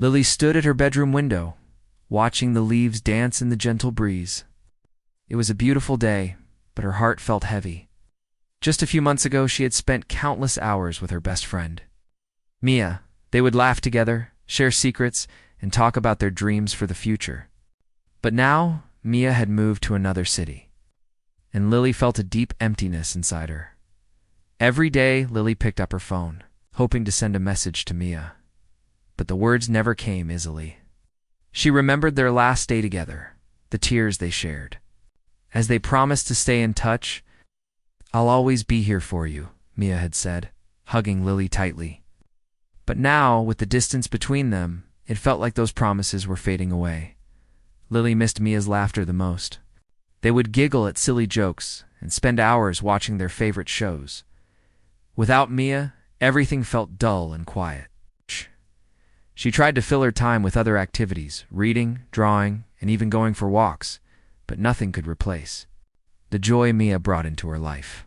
Lily stood at her bedroom window, watching the leaves dance in the gentle breeze. It was a beautiful day, but her heart felt heavy. Just a few months ago, she had spent countless hours with her best friend, Mia. They would laugh together, share secrets, and talk about their dreams for the future. But now, Mia had moved to another city, and Lily felt a deep emptiness inside her. Every day, Lily picked up her phone, hoping to send a message to Mia, but the words never came easily. She remembered their last day together, the tears they shared. As they promised to stay in touch, "I'll always be here for you," Mia had said, hugging Lily tightly. But now, with the distance between them, it felt like those promises were fading away. Lily missed Mia's laughter the most. They would giggle at silly jokes and spend hours watching their favorite shows. Without Mia, everything felt dull and quiet. She tried to fill her time with other activities, reading, drawing, and even going for walks, but nothing could replace the joy Mia brought into her life.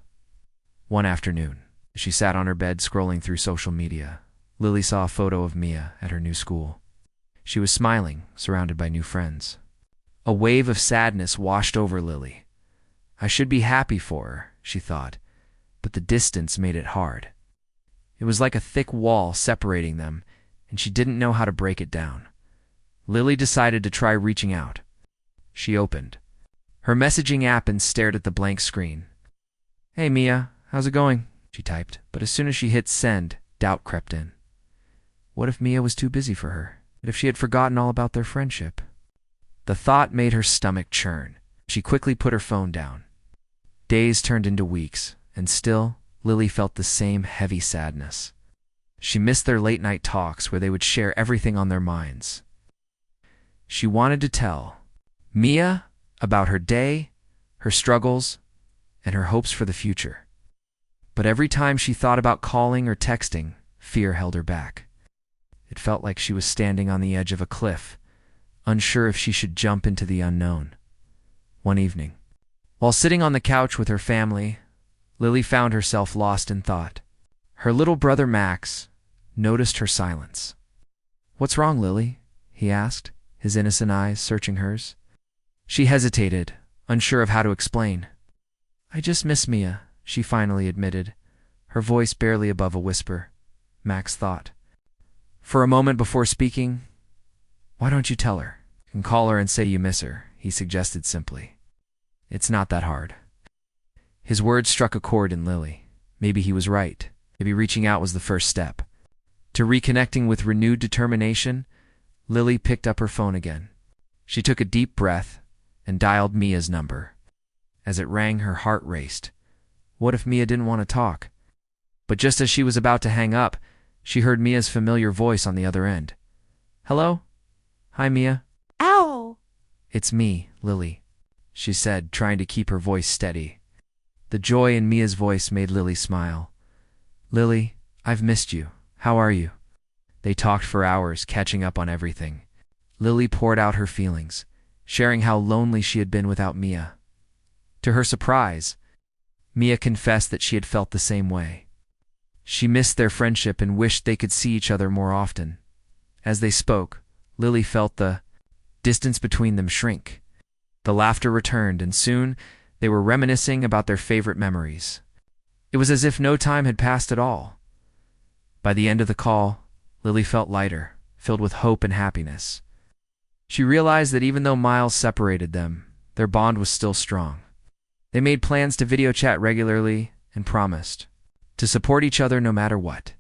One afternoon, as she sat on her bed scrolling through social media, Lily saw a photo of Mia at her new school. She was smiling, surrounded by new friends. A wave of sadness washed over Lily. I should be happy for her, she thought, but the distance made it hard. It was like a thick wall separating them, and she didn't know how to break it down. Lily decided to try reaching out. She opened her messaging app and stared at the blank screen. "Hey Mia, how's it going?" she typed, but as soon as she hit send, doubt crept in. What if Mia was too busy for her? What if she had forgotten all about their friendship? The thought made her stomach churn. She quickly put her phone down. Days turned into weeks, and still, Lily felt the same heavy sadness. She missed their late-night talks where they would share everything on their minds. She wanted to tell Mia about her day, her struggles, and her hopes for the future. But every time she thought about calling or texting, fear held her back. It felt like she was standing on the edge of a cliff, unsure if she should jump into the unknown. One evening, while sitting on the couch with her family, Lily found herself lost in thought. Her little brother Max noticed her silence. "What's wrong, Lily?" he asked, his innocent eyes searching hers. She hesitated, unsure of how to explain. "I just miss Mia," she finally admitted, her voice barely above a whisper. Max thought for a moment before speaking. "Why don't you tell her? You can call her and say you miss her," he suggested simply. "It's not that hard." His words struck a chord in Lily. Maybe he was right. Maybe reaching out was the first step. To reconnecting with renewed determination, Lily picked up her phone again. She took a deep breath and dialed Mia's number. As it rang, her heart raced. What if Mia didn't want to talk? But just as she was about to hang up, she heard Mia's familiar voice on the other end. "Hello? Hi, Mia." Ow! "It's me, Lily," she said, trying to keep her voice steady. The joy in Mia's voice made Lily smile. "Lily, I've missed you. How are you?" They talked for hours, catching up on everything. Lily poured out her feelings, sharing how lonely she had been without Mia. To her surprise, Mia confessed that she had felt the same way. She missed their friendship and wished they could see each other more often. As they spoke, Lily felt the distance between them shrink. The laughter returned, and soon they were reminiscing about their favorite memories. It was as if no time had passed at all. By the end of the call, Lily felt lighter, filled with hope and happiness. She realized that even though miles separated them, their bond was still strong. They made plans to video chat regularly and promised to support each other no matter what.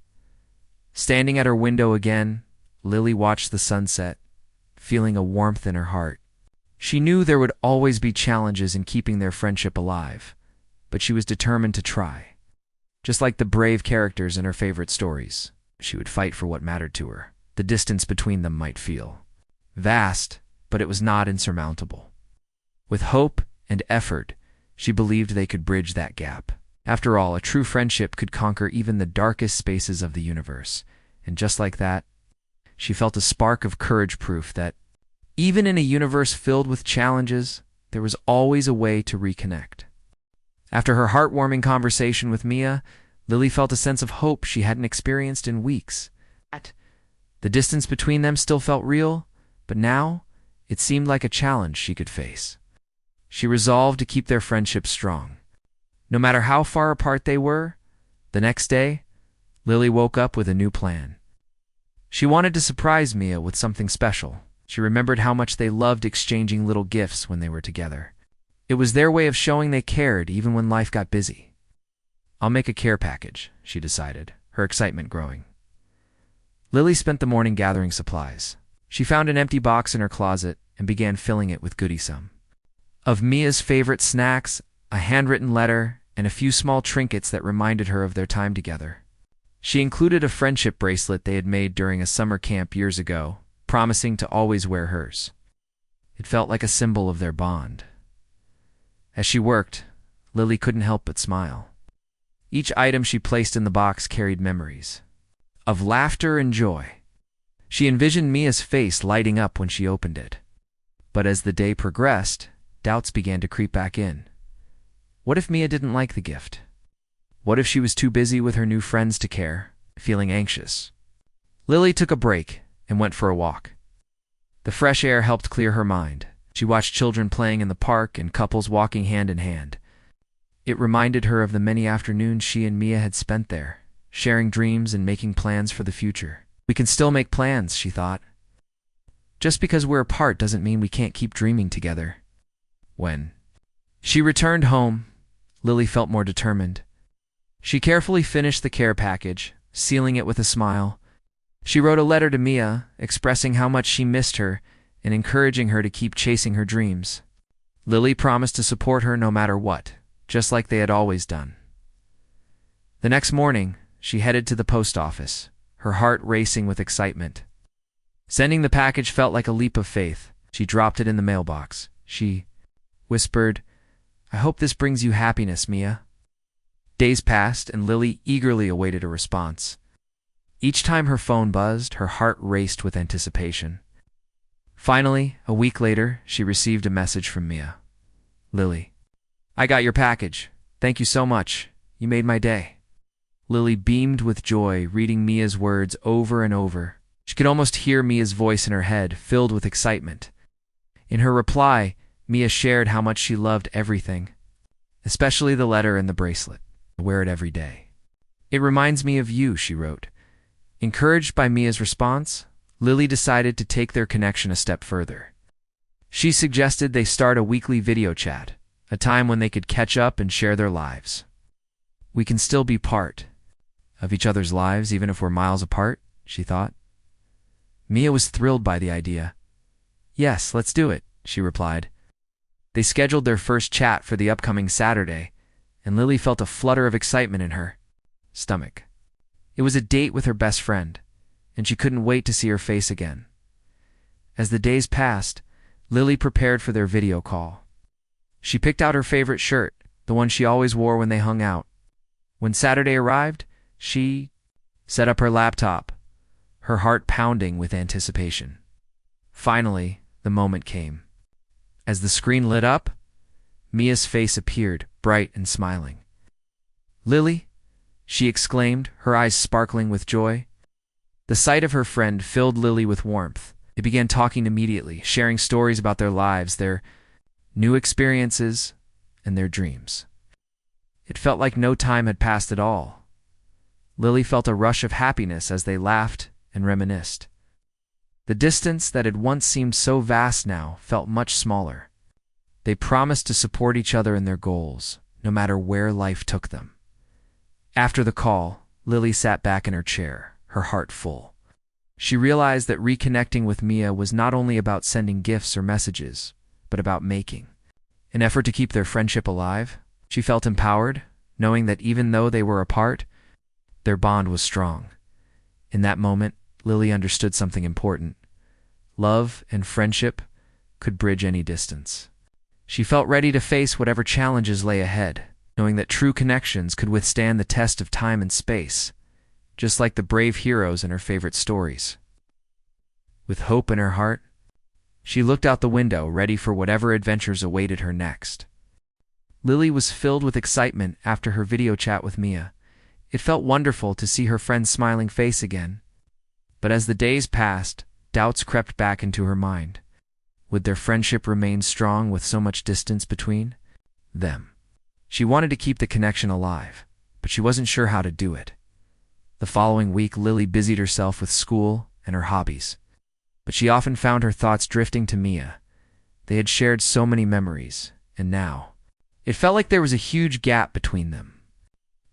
Standing at her window again, Lily watched the sunset, feeling a warmth in her heart. She knew there would always be challenges in keeping their friendship alive, but she was determined to try. Just like the brave characters in her favorite stories, she would fight for what mattered to her. The distance between them might feel vast, but it was not insurmountable. With hope and effort, she believed they could bridge that gap. After all, a true friendship could conquer even the darkest spaces of the universe. And just like that, she felt a spark of courage, proof that even in a universe filled with challenges, there was always a way to reconnect. After her heartwarming conversation with Mia, Lily felt a sense of hope she hadn't experienced in weeks. The distance between them still felt real, but now it seemed like a challenge she could face. She resolved to keep their friendship strong. No matter how far apart they were, the next day, Lily woke up with a new plan. She wanted to surprise Mia with something special. She remembered how much they loved exchanging little gifts when they were together. It was their way of showing they cared even when life got busy. "I'll make a care package," she decided, her excitement growing. Lily spent the morning gathering supplies. She found an empty box in her closet and began filling it with goodiesome. Of Mia's favorite snacks, a handwritten letter, and a few small trinkets that reminded her of their time together. She included a friendship bracelet they had made during a summer camp years ago, promising to always wear hers. It felt like a symbol of their bond. As she worked, Lily couldn't help but smile. Each item she placed in the box carried memories of laughter and joy. She envisioned Mia's face lighting up when she opened it. But as the day progressed, doubts began to creep back in. What if Mia didn't like the gift? What if she was too busy with her new friends to care, feeling anxious? Lily took a break and went for a walk. The fresh air helped clear her mind. She watched children playing in the park and couples walking hand in hand. It reminded her of the many afternoons she and Mia had spent there, sharing dreams and making plans for the future. We can still make plans, she thought. Just because we're apart doesn't mean we can't keep dreaming together. When she returned home, Lily felt more determined. She carefully finished the care package, sealing it with a smile. She wrote a letter to Mia, expressing how much she missed her and encouraging her to keep chasing her dreams. Lily promised to support her no matter what, just like they had always done. The next morning, she headed to the post office, her heart racing with excitement. Sending the package felt like a leap of faith. She dropped it in the mailbox. She whispered, "I hope this brings you happiness, Mia." Days passed, and Lily eagerly awaited a response. Each time her phone buzzed, her heart raced with anticipation. Finally, a week later, she received a message from Mia. "Lily, I got your package. Thank you so much. You made my day." Lily beamed with joy, reading Mia's words over and over. She could almost hear Mia's voice in her head, filled with excitement. In her reply, Mia shared how much she loved everything, especially the letter and the bracelet. "I wear it every day. It reminds me of you," she wrote. Encouraged by Mia's response, Lily decided to take their connection a step further. She suggested they start a weekly video chat, a time when they could catch up and share their lives. "We can still be part of each other's lives even if we're miles apart," she thought. Mia was thrilled by the idea. "Yes, let's do it," she replied. They scheduled their first chat for the upcoming Saturday, and Lily felt a flutter of excitement in her stomach. It was a date with her best friend, and she couldn't wait to see her face again. As the days passed, Lily prepared for their video call. She picked out her favorite shirt, the one she always wore when they hung out. When Saturday arrived, she set up her laptop, her heart pounding with anticipation. Finally, the moment came. As the screen lit up, Mia's face appeared, bright and smiling. "Lily?" she exclaimed, her eyes sparkling with joy. The sight of her friend filled Lily with warmth. They began talking immediately, sharing stories about their lives, their new experiences, and their dreams. It felt like no time had passed at all. Lily felt a rush of happiness as they laughed and reminisced. The distance that had once seemed so vast now felt much smaller. They promised to support each other in their goals, no matter where life took them. After the call, Lily sat back in her chair, her heart full. She realized that reconnecting with Mia was not only about sending gifts or messages, but about making an effort to keep their friendship alive. She felt empowered, knowing that even though they were apart, their bond was strong. In that moment, Lily understood something important. Love and friendship could bridge any distance. She felt ready to face whatever challenges lay ahead, knowing that true connections could withstand the test of time and space, just like the brave heroes in her favorite stories. With hope in her heart, she looked out the window, ready for whatever adventures awaited her next. Lily was filled with excitement after her video chat with Mia. It felt wonderful to see her friend's smiling face again. But as the days passed, doubts crept back into her mind. Would their friendship remain strong with so much distance between them? She wanted to keep the connection alive, but she wasn't sure how to do it. The following week, Lily busied herself with school and her hobbies, but she often found her thoughts drifting to Mia. They had shared so many memories, and now it felt like there was a huge gap between them.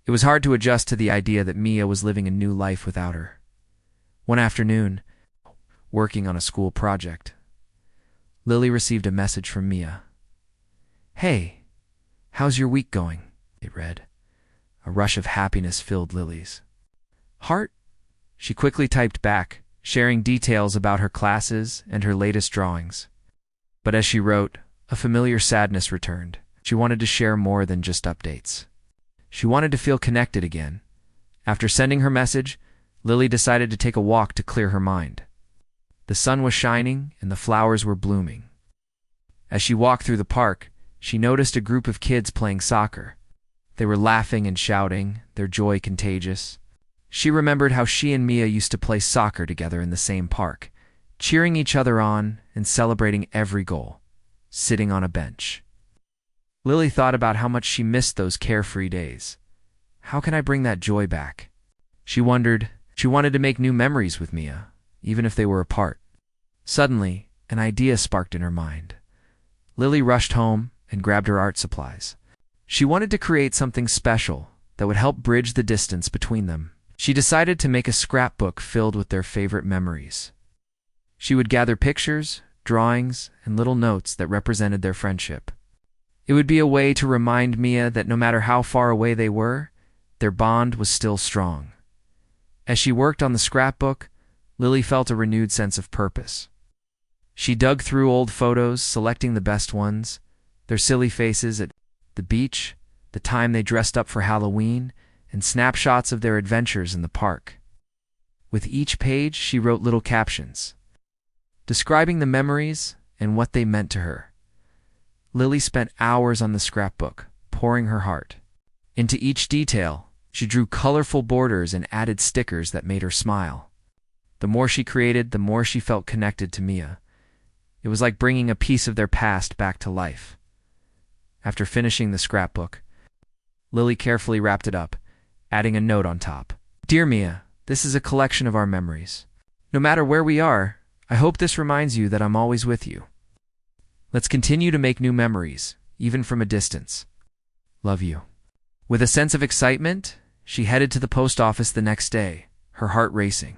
It was hard to adjust to the idea that Mia was living a new life without her. One afternoon, working on a school project, Lily received a message from Mia. "Hey, how's your week going?" it read. A rush of happiness filled Lily's heart. She quickly typed back, sharing details about her classes and her latest drawings. But as she wrote, a familiar sadness returned. She wanted to share more than just updates. She wanted to feel connected again. After sending her message, Lily decided to take a walk to clear her mind. The sun was shining and the flowers were blooming. As she walked through the park, she noticed a group of kids playing soccer. They were laughing and shouting, their joy contagious. She remembered how she and Mia used to play soccer together in the same park, cheering each other on and celebrating every goal, sitting on a bench. Lily thought about how much she missed those carefree days. How can I bring that joy back? She wondered. She wanted to make new memories with Mia, even if they were apart. Suddenly, an idea sparked in her mind. Lily rushed home and grabbed her art supplies. She wanted to create something special that would help bridge the distance between them. She decided to make a scrapbook filled with their favorite memories. She would gather pictures, drawings, and little notes that represented their friendship. It would be a way to remind Mia that no matter how far away they were, their bond was still strong. As she worked on the scrapbook, Lily felt a renewed sense of purpose. She dug through old photos, selecting the best ones, their silly faces at the beach, the time they dressed up for Halloween, and snapshots of their adventures in the park. With each page, she wrote little captions, describing the memories and what they meant to her. Lily spent hours on the scrapbook, pouring her heart into each detail. She drew colorful borders and added stickers that made her smile. The more she created, the more she felt connected to Mia. It was like bringing a piece of their past back to life. After finishing the scrapbook, Lily carefully wrapped it up, adding a note on top. "Dear Mia, this is a collection of our memories. No matter where we are, I hope this reminds you that I'm always with you. Let's continue to make new memories, even from a distance. Love you." With a sense of excitement, she headed to the post office the next day, her heart racing.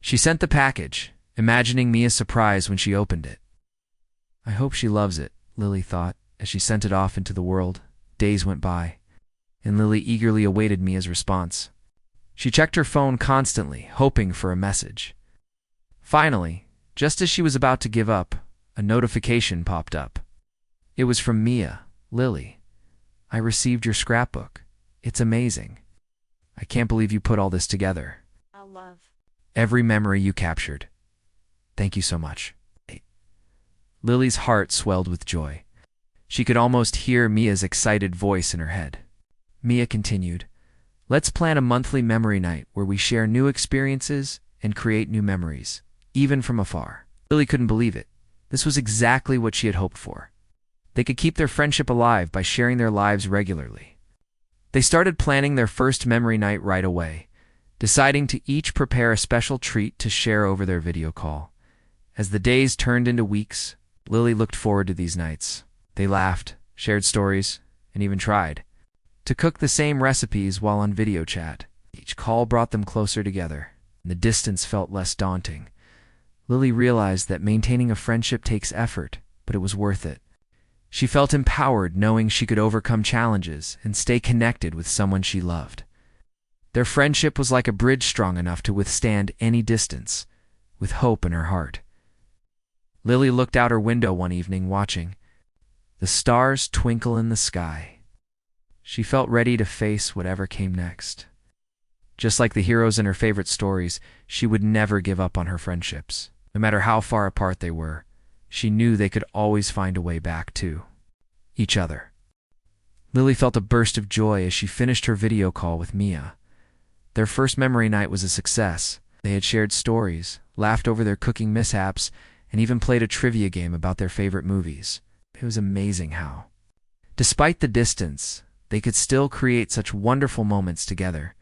She sent the package, imagining Mia's surprise when she opened it. I hope she loves it, Lily thought, as she sent it off into the world. Days went by, and Lily eagerly awaited Mia's response. She checked her phone constantly, hoping for a message. Finally, just as she was about to give up, a notification popped up. It was from Mia. "Lily, I received your scrapbook. It's amazing. I can't believe you put all this together. I love every memory you captured. Thank you so much." Lily's heart swelled with joy. She could almost hear Mia's excited voice in her head. Mia continued, "Let's plan a monthly memory night where we share new experiences and create new memories, even from afar." Lily couldn't believe it. This was exactly what she had hoped for. They could keep their friendship alive by sharing their lives regularly. They started planning their first memory night right away, deciding to each prepare a special treat to share over their video call. As the days turned into weeks, Lily looked forward to these nights. They laughed, shared stories, and even tried to cook the same recipes while on video chat. Each call brought them closer together, and the distance felt less daunting. Lily realized that maintaining a friendship takes effort, but it was worth it. She felt empowered knowing she could overcome challenges and stay connected with someone she loved. Their friendship was like a bridge strong enough to withstand any distance, with hope in her heart. Lily looked out her window one evening, watching the stars twinkle in the sky. She felt ready to face whatever came next. Just like the heroes in her favorite stories, she would never give up on her friendships. No matter how far apart they were, she knew they could always find a way back to each other. Lily felt a burst of joy as she finished her video call with Mia. Their first memory night was a success. They had shared stories, laughed over their cooking mishaps, and even played a trivia game about their favorite movies. It was amazing how, despite the distance, they could still create such wonderful moments together.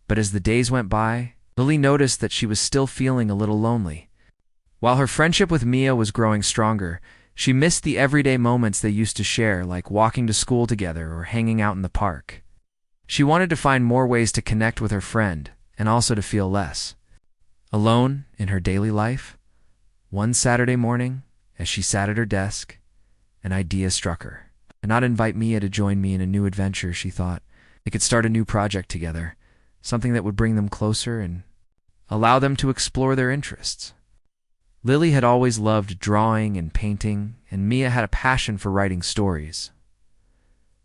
But as the days went by, Lily noticed that she was still feeling a little lonely. While her friendship with Mia was growing stronger, she missed the everyday moments they used to share, like walking to school together or hanging out in the park. She wanted to find more ways to connect with her friend and also to feel less alone in her daily life. One Saturday morning, as she sat at her desk, an idea struck her. Why not invite Mia to join me in a new adventure, she thought. They could start a new project together, something that would bring them closer and allow them to explore their interests. Lily had always loved drawing and painting, and Mia had a passion for writing stories.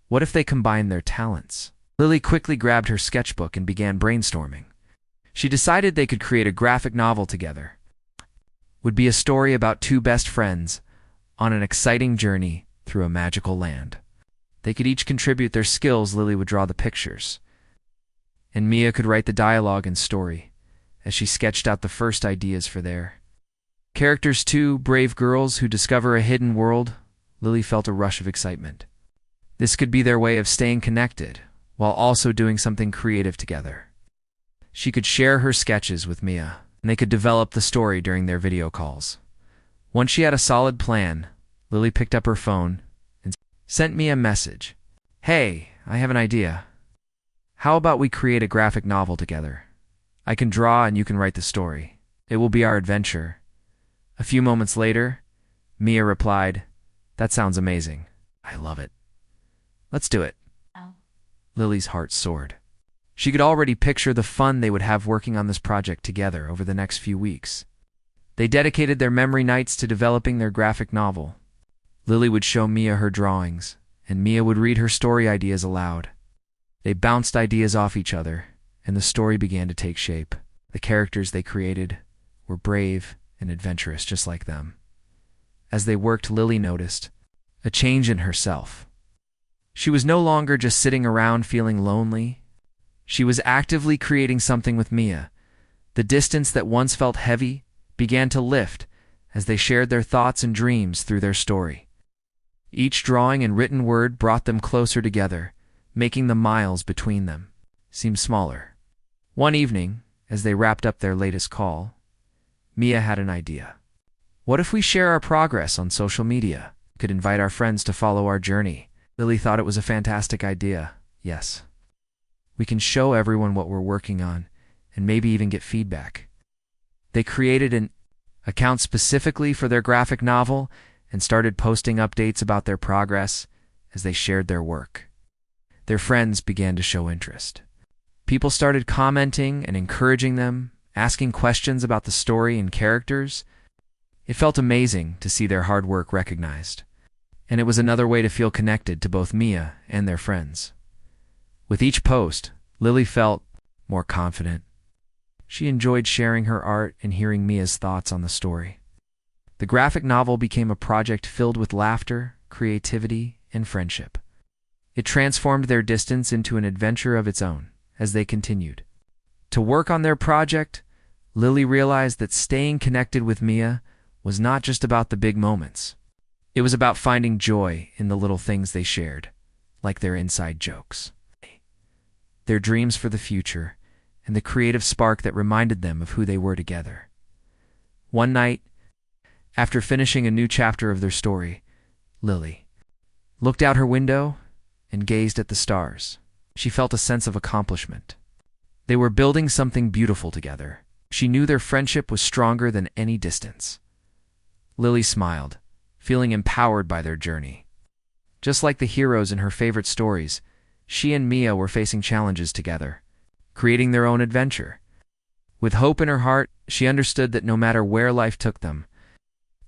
What if they combined their talents? Lily quickly grabbed her sketchbook and began brainstorming. She decided they could create a graphic novel together. It would be a story about two best friends on an exciting journey through a magical land. They could each contribute their skills. Lily would draw the pictures, and Mia could write the dialogue and story as she sketched out the first ideas for their characters. Two brave girls who discover a hidden world. Lily felt a rush of excitement. This could be their way of staying connected while also doing something creative together. She could share her sketches with Mia, and they could develop the story during their video calls. Once she had a solid plan, Lily picked up her phone and sent Mia a message. "Hey, I have an idea. How about we create a graphic novel together? I can draw and you can write the story. It will be our adventure." A few moments later, Mia replied, "That sounds amazing. I love it. Let's do it." Oh. Lily's heart soared. She could already picture the fun they would have working on this project together over the next few weeks. They dedicated their memory nights to developing their graphic novel. Lily would show Mia her drawings, and Mia would read her story ideas aloud. They bounced ideas off each other, and the story began to take shape. The characters they created were brave and adventurous just like them. As they worked, Lily noticed a change in herself. She was no longer just sitting around feeling lonely. She was actively creating something with Mia. The distance that once felt heavy began to lift as they shared their thoughts and dreams through their story. Each drawing and written word brought them closer together, making the miles between them seem smaller. One evening, as they wrapped up their latest call, Mia had an idea. What if we share our progress on social media? Could invite our friends to follow our journey. Lily thought it was a fantastic idea. Yes. We can show everyone what we're working on and maybe even get feedback. They created an account specifically for their graphic novel and started posting updates about their progress as they shared their work. Their friends began to show interest. People started commenting and encouraging them, asking questions about the story and characters. It felt amazing to see their hard work recognized, and it was another way to feel connected to both Mia and their friends. With each post, Lily felt more confident. She enjoyed sharing her art and hearing Mia's thoughts on the story. The graphic novel became a project filled with laughter, creativity, and friendship. It transformed their distance into an adventure of its own as they continued to work on their project. Lily realized that staying connected with Mia was not just about the big moments. It was about finding joy in the little things they shared, like their inside jokes, their dreams for the future, and the creative spark that reminded them of who they were together. One night, after finishing a new chapter of their story, Lily looked out her window and gazed at the stars. She felt a sense of accomplishment. They were building something beautiful together. She knew their friendship was stronger than any distance. Lily smiled, feeling empowered by their journey. Just like the heroes in her favorite stories, she and Mia were facing challenges together, creating their own adventure. With hope in her heart, she understood that no matter where life took them,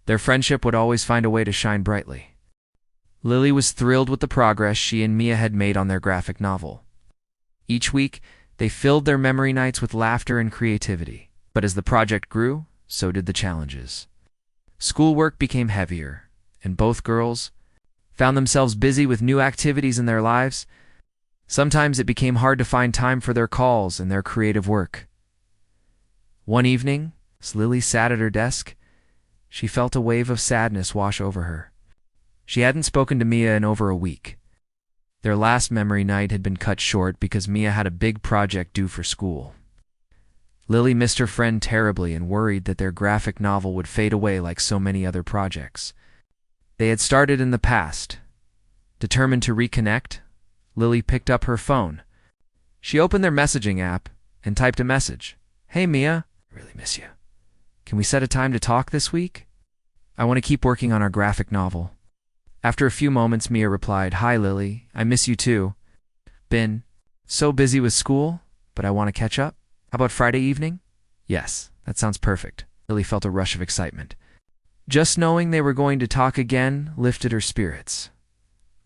their friendship would always find a way to shine brightly. Lily was thrilled with the progress she and Mia had made on their graphic novel. Each week, they filled their memory nights with laughter and creativity. But as the project grew, so did the challenges. Schoolwork became heavier, and both girls found themselves busy with new activities in their lives. Sometimes it became hard to find time for their calls and their creative work. One evening, as Lily sat at her desk, she felt a wave of sadness wash over her. She hadn't spoken to Mia in over a week. Their last memory night had been cut short because Mia had a big project due for school. Lily missed her friend terribly and worried that their graphic novel would fade away like so many other projects they had started in the past. Determined to reconnect, Lily picked up her phone. She opened their messaging app and typed a message. "Hey Mia, I really miss you. Can we set a time to talk this week? I want to keep working on our graphic novel." After a few moments, Mia replied, "Hi Lily, I miss you too. Been so busy with school, but I want to catch up. How about Friday evening?" "Yes, that sounds perfect." Lily felt a rush of excitement. Just knowing they were going to talk again lifted her spirits.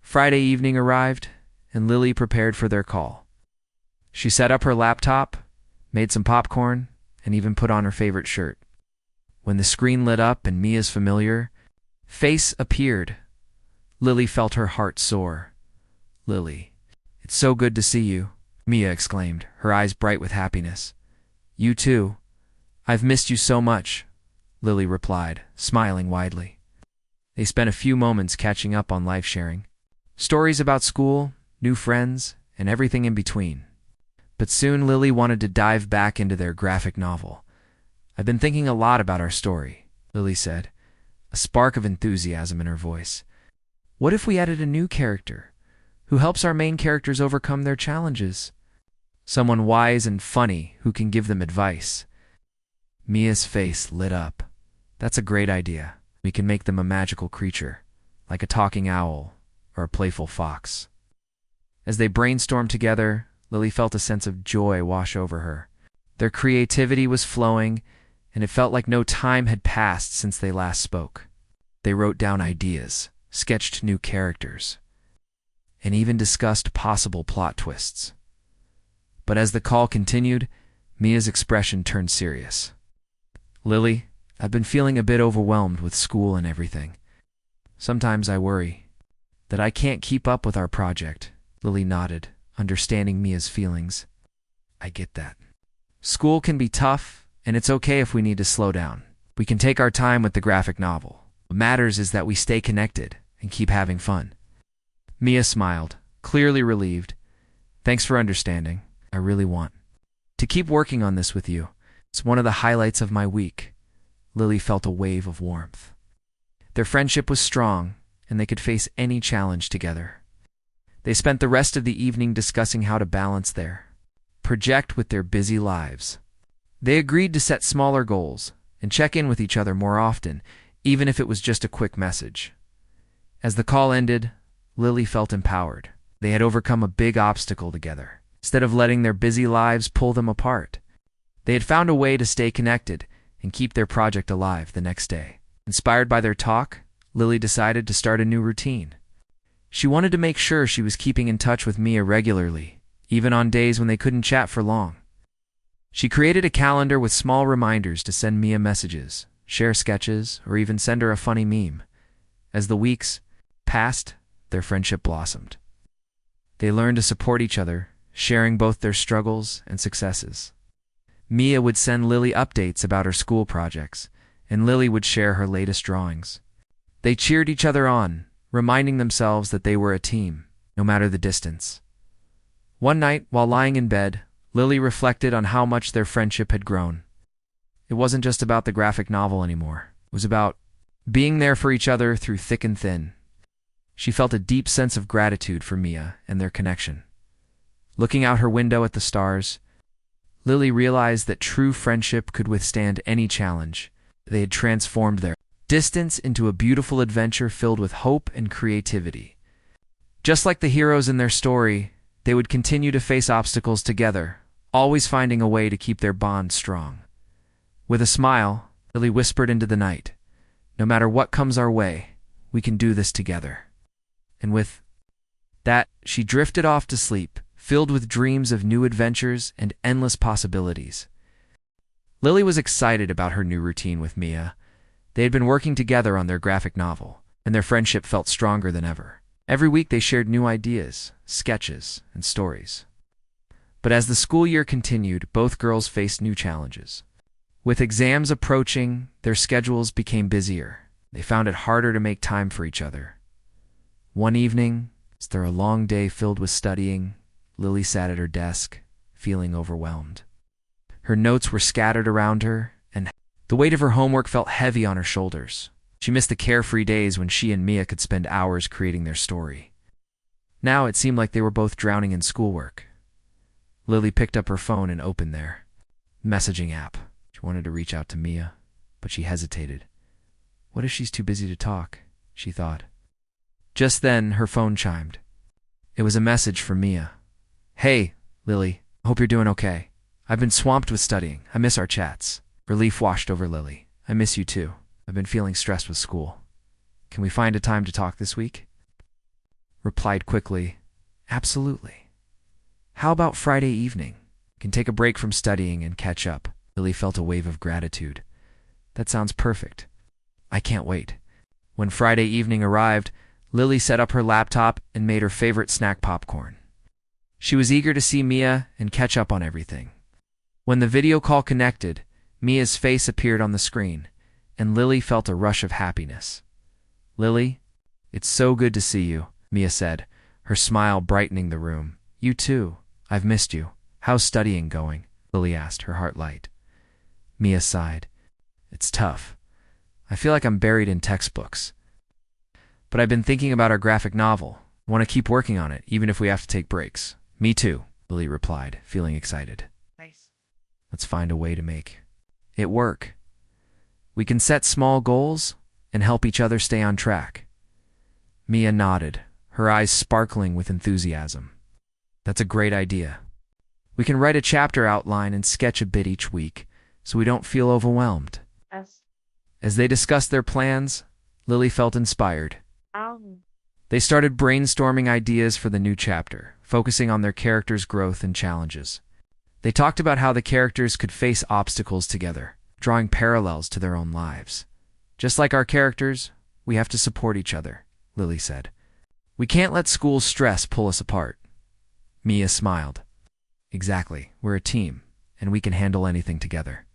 Friday evening arrived, and Lily prepared for their call. She set up her laptop, made some popcorn, and even put on her favorite shirt. When the screen lit up and Mia's familiar face appeared, Lily felt her heart soar. "Lily, it's so good to see you," Mia exclaimed, her eyes bright with happiness. "You too. I've missed you so much," Lily replied, smiling widely. They spent a few moments catching up on life sharing. Stories about school, new friends, and everything in between. But soon Lily wanted to dive back into their graphic novel. "I've been thinking a lot about our story," Lily said, a spark of enthusiasm in her voice. "What if we added a new character who helps our main characters overcome their challenges? Someone wise and funny who can give them advice." Mia's face lit up. "That's a great idea. We can make them a magical creature, like a talking owl or a playful fox." As they brainstormed together, Lily felt a sense of joy wash over her. Their creativity was flowing, and it felt like no time had passed since they last spoke. They wrote down ideas, sketched new characters, and even discussed possible plot twists. But as the call continued, Mia's expression turned serious. "Lily, I've been feeling a bit overwhelmed with school and everything. Sometimes I worry that I can't keep up with our project." Lily nodded, understanding Mia's feelings. "I get that. School can be tough, and it's okay if we need to slow down. We can take our time with the graphic novel. What matters is that we stay connected and keep having fun." Mia smiled, clearly relieved. "Thanks for understanding. I really want to keep working on this with you. It's one of the highlights of my week." Lily felt a wave of warmth. Their friendship was strong, and they could face any challenge together. They spent the rest of the evening discussing how to balance their project with their busy lives. They agreed to set smaller goals and check in with each other more often, even if it was just a quick message. As the call ended, Lily felt empowered. They had overcome a big obstacle together. Instead of letting their busy lives pull them apart, they had found a way to stay connected and keep their project alive the next day. Inspired by their talk, Lily decided to start a new routine. She wanted to make sure she was keeping in touch with Mia regularly, even on days when they couldn't chat for long. She created a calendar with small reminders to send Mia messages, share sketches, or even send her a funny meme. As the weeks passed, their friendship blossomed. They learned to support each other, sharing both their struggles and successes. Mia would send Lily updates about her school projects, and Lily would share her latest drawings. They cheered each other on, reminding themselves that they were a team, no matter the distance. One night, while lying in bed, Lily reflected on how much their friendship had grown. It wasn't just about the graphic novel anymore. It was about being there for each other through thick and thin. She felt a deep sense of gratitude for Mia and their connection. Looking out her window at the stars, Lily realized that true friendship could withstand any challenge. They had transformed their distance into a beautiful adventure filled with hope and creativity. Just like the heroes in their story, they would continue to face obstacles together, always finding a way to keep their bond strong. With a smile, Lily whispered into the night, "No matter what comes our way, we can do this together." And with that, she drifted off to sleep, filled with dreams of new adventures and endless possibilities. Lily was excited about her new routine with Mia. They had been working together on their graphic novel, and their friendship felt stronger than ever. Every week they shared new ideas, sketches, and stories. But as the school year continued, both girls faced new challenges. With exams approaching, their schedules became busier. They found it harder to make time for each other. One evening, after a long day filled with studying, Lily sat at her desk, feeling overwhelmed. Her notes were scattered around her, and the weight of her homework felt heavy on her shoulders. She missed the carefree days when she and Mia could spend hours creating their story. Now it seemed like they were both drowning in schoolwork. Lily picked up her phone and opened their messaging app. She wanted to reach out to Mia, but she hesitated. What if she's too busy to talk? She thought. Just then, her phone chimed. It was a message from Mia. Hey, Lily, hope you're doing okay. I've been swamped with studying. I miss our chats. Relief washed over Lily. I miss you too. I've been feeling stressed with school. Can we find a time to talk this week? Replied quickly, absolutely. How about Friday evening? Can take a break from studying and catch up. Lily felt a wave of gratitude. That sounds perfect. I can't wait. When Friday evening arrived, Lily set up her laptop and made her favorite snack popcorn. She was eager to see Mia and catch up on everything. When the video call connected, Mia's face appeared on the screen, and Lily felt a rush of happiness. Lily, it's so good to see you, Mia said, her smile brightening the room. You too. I've missed you. How's studying going? Lily asked, her heart light. Mia sighed. It's tough. I feel like I'm buried in textbooks. But I've been thinking about our graphic novel. I want to keep working on it, even if we have to take breaks. Me too, Lily replied, feeling excited. Nice. Let's find a way to make it work. We can set small goals and help each other stay on track. Mia nodded, her eyes sparkling with enthusiasm. That's a great idea. We can write a chapter outline and sketch a bit each week, so we don't feel overwhelmed. Yes. As they discussed their plans, Lily felt inspired. They started brainstorming ideas for the new chapter, focusing on their characters' growth and challenges. They talked about how the characters could face obstacles together, drawing parallels to their own lives. Just like our characters, we have to support each other, Lily said. We can't let school stress pull us apart. Mia smiled. Exactly, we're a team, and we can handle anything together.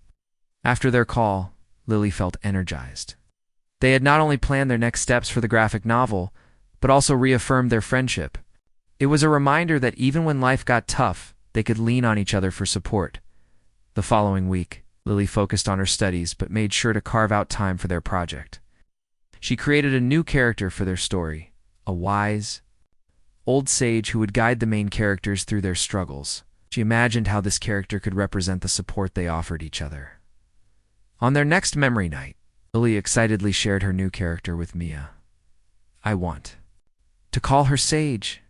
After their call, Lily felt energized. They had not only planned their next steps for the graphic novel, but also reaffirmed their friendship. It was a reminder that even when life got tough, they could lean on each other for support. The following week, Lily focused on her studies but made sure to carve out time for their project. She created a new character for their story, a wise, old sage who would guide the main characters through their struggles. She imagined how this character could represent the support they offered each other. On their next memory night, Lily excitedly shared her new character with Mia. I want to call her Sage.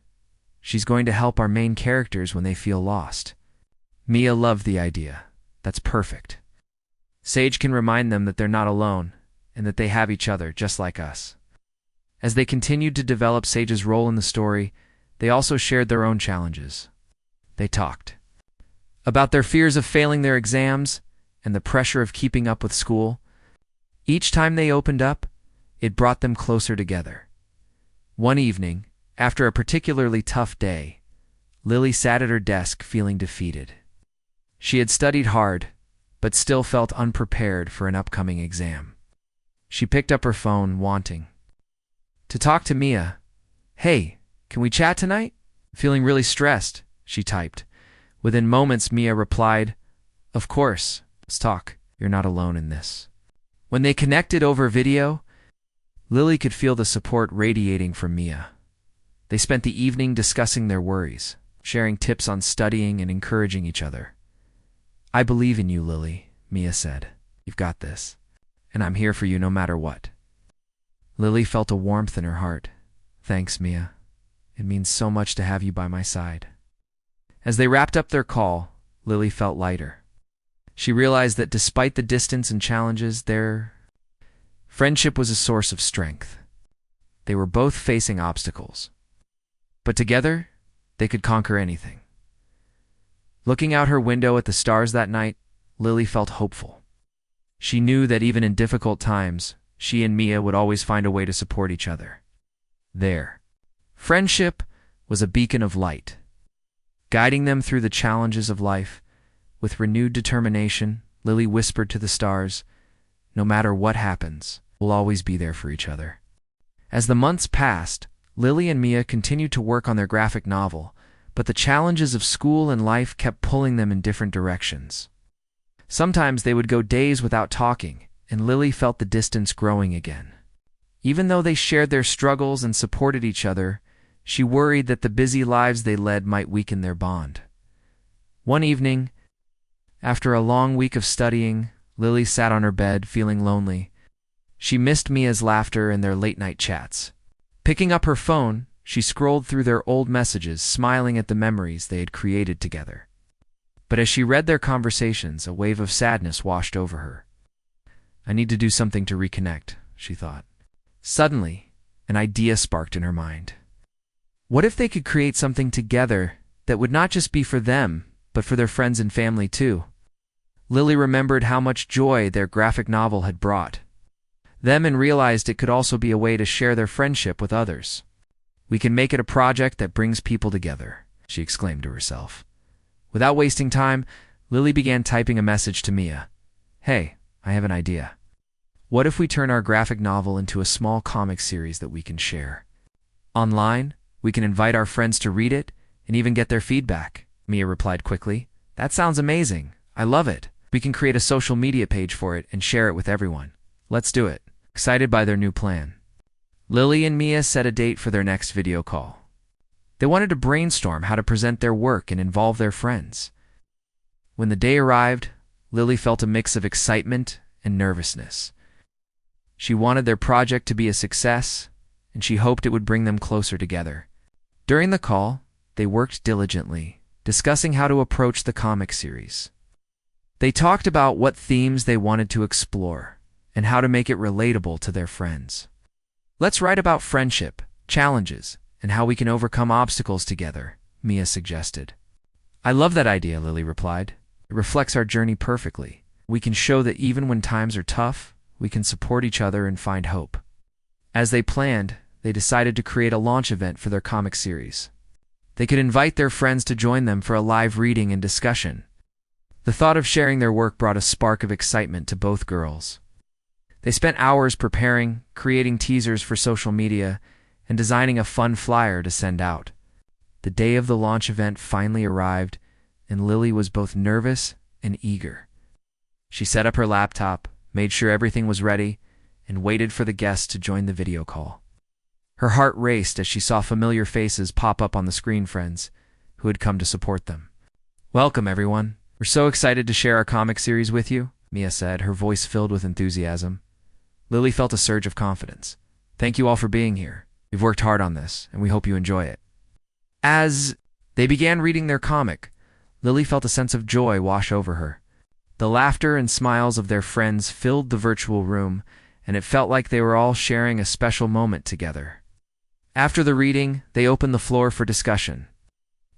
She's going to help our main characters when they feel lost. Mia loved the idea. That's perfect. Sage can remind them that they're not alone and that they have each other just like us. As they continued to develop Sage's role in the story, they also shared their own challenges. They talked about their fears of failing their exams and the pressure of keeping up with school. Each time they opened up, it brought them closer together. One evening, after a particularly tough day, Lily sat at her desk feeling defeated. She had studied hard, but still felt unprepared for an upcoming exam. She picked up her phone, wanting to talk to Mia. Hey, can we chat tonight? Feeling really stressed, she typed. Within moments, Mia replied, Of course, let's talk. You're not alone in this. When they connected over video, Lily could feel the support radiating from Mia. They spent the evening discussing their worries, sharing tips on studying and encouraging each other. I believe in you, Lily, Mia said. You've got this, and I'm here for you no matter what. Lily felt a warmth in her heart. Thanks, Mia. It means so much to have you by my side. As they wrapped up their call, Lily felt lighter. She realized that despite the distance and challenges, their friendship was a source of strength. They were both facing obstacles, but together, they could conquer anything. Looking out her window at the stars that night, Lily felt hopeful. She knew that even in difficult times, she and Mia would always find a way to support each other. Their friendship was a beacon of light, guiding them through the challenges of life. With renewed determination, Lily whispered to the stars, "No matter what happens, we'll always be there for each other." As the months passed, Lily and Mia continued to work on their graphic novel, but the challenges of school and life kept pulling them in different directions. Sometimes they would go days without talking, and Lily felt the distance growing again. Even though they shared their struggles and supported each other, she worried that the busy lives they led might weaken their bond. One evening, after a long week of studying, Lily sat on her bed feeling lonely. She missed Mia's laughter and their late-night chats. Picking up her phone, she scrolled through their old messages, smiling at the memories they had created together. But as she read their conversations, a wave of sadness washed over her. "I need to do something to reconnect," she thought. Suddenly, an idea sparked in her mind. What if they could create something together that would not just be for them, but for their friends and family too? Lily remembered how much joy their graphic novel had brought them and realized it could also be a way to share their friendship with others. "We can make it a project that brings people together," she exclaimed to herself. Without wasting time, Lily began typing a message to Mia. "Hey, I have an idea. What if we turn our graphic novel into a small comic series that we can share? Online, we can invite our friends to read it and even get their feedback." Mia replied quickly. "That sounds amazing. I love it. We can create a social media page for it and share it with everyone. Let's do it." Excited by their new plan, Lily and Mia set a date for their next video call. They wanted to brainstorm how to present their work and involve their friends. When the day arrived, Lily felt a mix of excitement and nervousness. She wanted their project to be a success, and she hoped it would bring them closer together. During the call, they worked diligently, discussing how to approach the comic series. They talked about what themes they wanted to explore and how to make it relatable to their friends. "Let's write about friendship, challenges, and how we can overcome obstacles together," Mia suggested. "I love that idea," Lily replied. "It reflects our journey perfectly. We can show that even when times are tough, we can support each other and find hope." As they planned, they decided to create a launch event for their comic series. They could invite their friends to join them for a live reading and discussion. The thought of sharing their work brought a spark of excitement to both girls. They spent hours preparing, creating teasers for social media, and designing a fun flyer to send out. The day of the launch event finally arrived, and Lily was both nervous and eager. She set up her laptop, made sure everything was ready, and waited for the guests to join the video call. Her heart raced as she saw familiar faces pop up on the screen, friends who had come to support them. "Welcome, everyone. We're so excited to share our comic series with you," Mia said, her voice filled with enthusiasm. Lily felt a surge of confidence. "Thank you all for being here. We've worked hard on this, and we hope you enjoy it." As they began reading their comic, Lily felt a sense of joy wash over her. The laughter and smiles of their friends filled the virtual room, and it felt like they were all sharing a special moment together. After the reading, they opened the floor for discussion.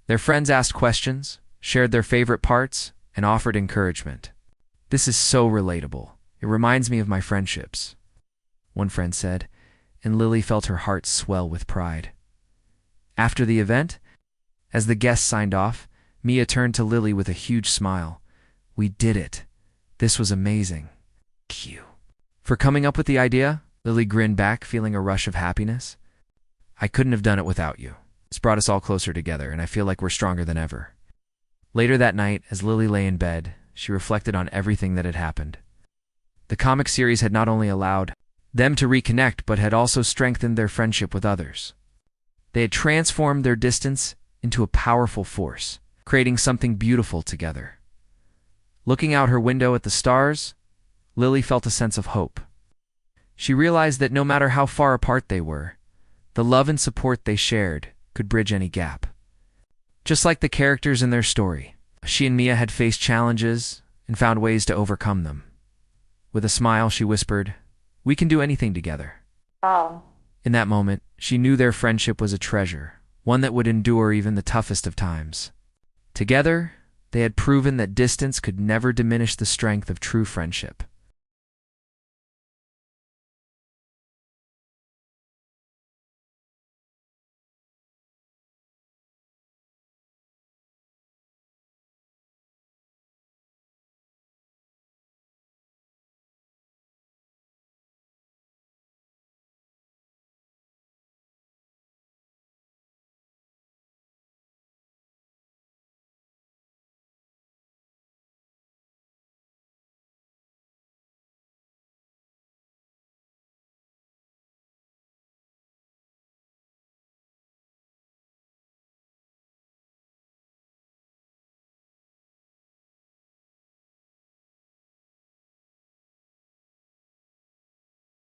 Their friends asked questions, shared their favorite parts, and offered encouragement. "This is so relatable. It reminds me of my friendships," one friend said, and Lily felt her heart swell with pride. After the event, as the guests signed off, Mia turned to Lily with a huge smile. "We did it. This was amazing. Thank you for coming up with the idea." Lily grinned back, feeling a rush of happiness. "I couldn't have done it without you. It's brought us all closer together, and I feel like we're stronger than ever." Later that night, as Lily lay in bed, she reflected on everything that had happened. The comic series had not only allowed them to reconnect, but had also strengthened their friendship with others. They had transformed their distance into a powerful force, creating something beautiful together. Looking out her window at the stars, Lily felt a sense of hope. She realized that no matter how far apart they were, the love and support they shared could bridge any gap. Just like the characters in their story, she and Mia had faced challenges and found ways to overcome them. With a smile, she whispered, "We can do anything together." Wow. In that moment, she knew their friendship was a treasure, one that would endure even the toughest of times. Together, they had proven that distance could never diminish the strength of true friendship.